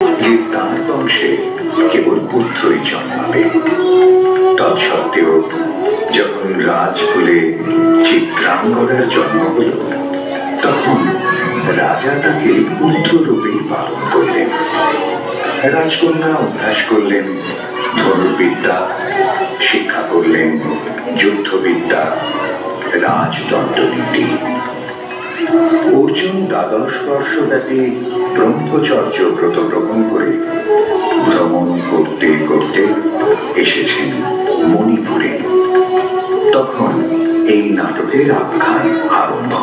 যে তার বংশে কেবল পুত্রই জন্মাবে। তৎসত্ত্বেও যখন রাজকুলে চিত্রাঙ্গদার জন্ম হল, তখন রাজা তাকে পুত্ররূপেই পালন করলেন। রাজকন্যা অভ্যাস করলেন ধনুর্বিদ্যা, শিক্ষা করলেন যুদ্ধবিদ্যা, রাজদণ্ডনীতি। অর্জুন দ্বাদশ বর্ষব্যাপী ব্রহ্মচর্য ব্রত গ্রহণ করে ভ্রমণ করতে করতে এসেছেন মণিপুরে। তখন এই নাটকের আখ্যান আরম্ভ।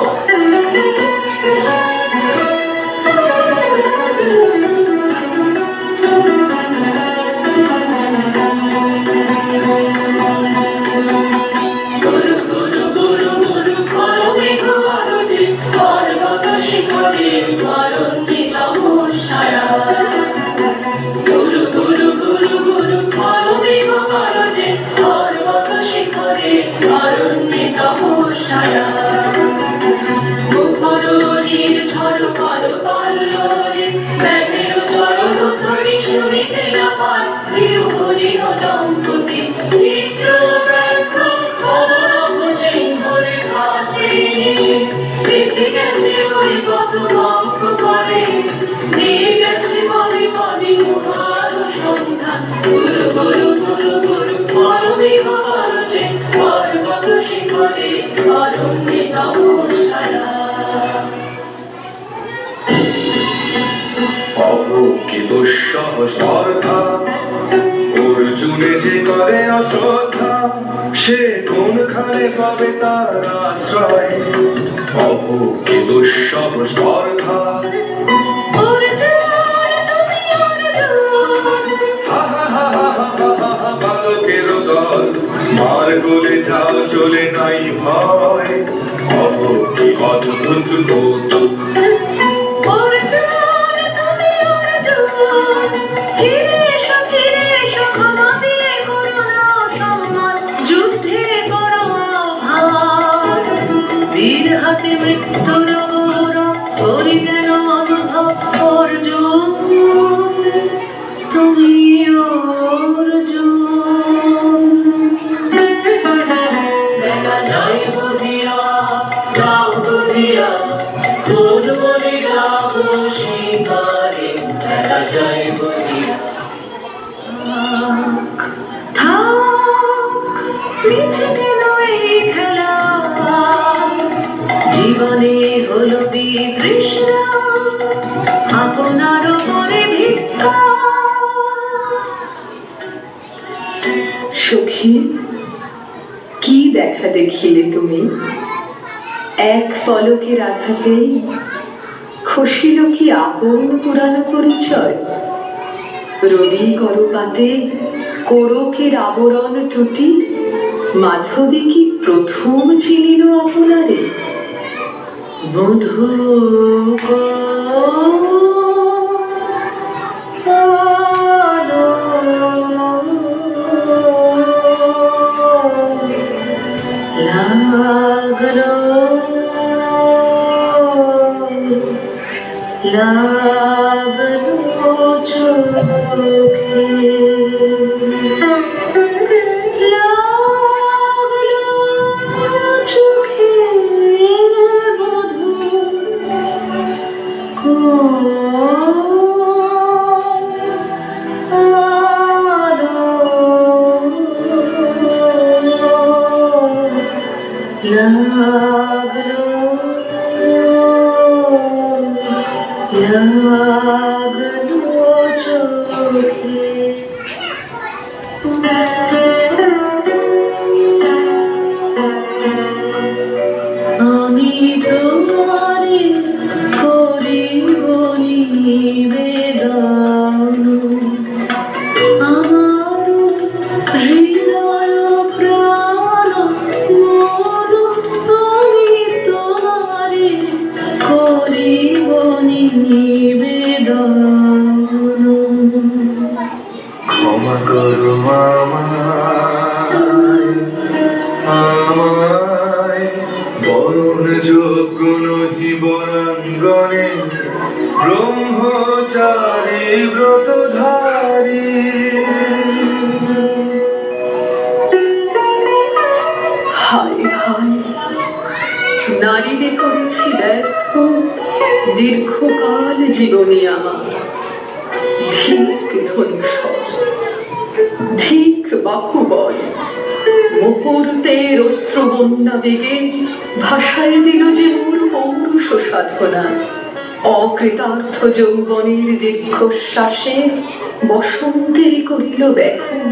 সহস্পর্ধা অর্জুনে যে করে অশ্রদ্ধা, সে কোনখানে পাবে তার আশ্রয়? অভোগে দুঃসহ স্পর্ধা। বালকের দল মার গলে যাও, চলে নাই ভয়। অভোগে অদ্ভুত কৌতুক। হাতে মৃত্যুর তোরি যেন অনুভব অর্জুন, তুমি অর্জুন। দেখা যায় বধিয়া গাও বধিয়া, কোন বলে যাব শিকারে। দেখা যায় বধিয়া মিছে কেন এই খেলা, জীবনে হলো বিতৃষ্ণা, আপনার মনে ভিক্ষা। সখী, কি দেখা দেখিলে তুমি? এক পলকের আঘাতেই খসিল কি আপন পুরানো পরিচয়। রবি করপাতে কোরকের আবরণ টুটি, মাধবী কি প্রথম চিনিল আপনারে? বধূ লাগলো লাগলো চোখে, লাগলো চোখে। আমি তোমারে করিব নিবেদন, আমার হৃদয় প্রাণ মন, আমি তোমারে করিব নিবেদন। ক্ষমা করো আমায়, বরণ যোগ্য নহি বরাঙ্গনে, ব্রহ্মচারী এই ব্রতধারী হায় হায়, নারীরে করেছি ব্যর্থ দীর্ঘকাল জীবনে আমার। ধিক ধনুষর, ধিক বাহুবল, মুহূর্তের অশ্রুবন্যা বেগে ভাষায় দিল যে মোর পৌরুষ সাধনা। অকৃতার্থ যৌবনের দীর্ঘশ্বাসে বসন্তের করিল ব্যাকুল।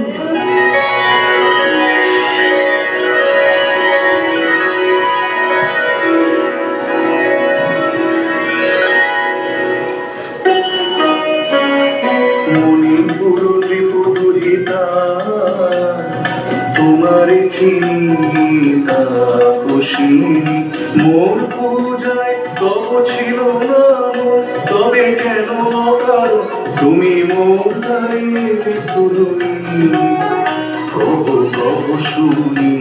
মণিপুর রিপুরিতা তোমার চিন্তা খুশি মোর পূজায় তব ছিল না মন, তবে কেন কারণ তুমি মোর নাই তুমি কব কব শুনি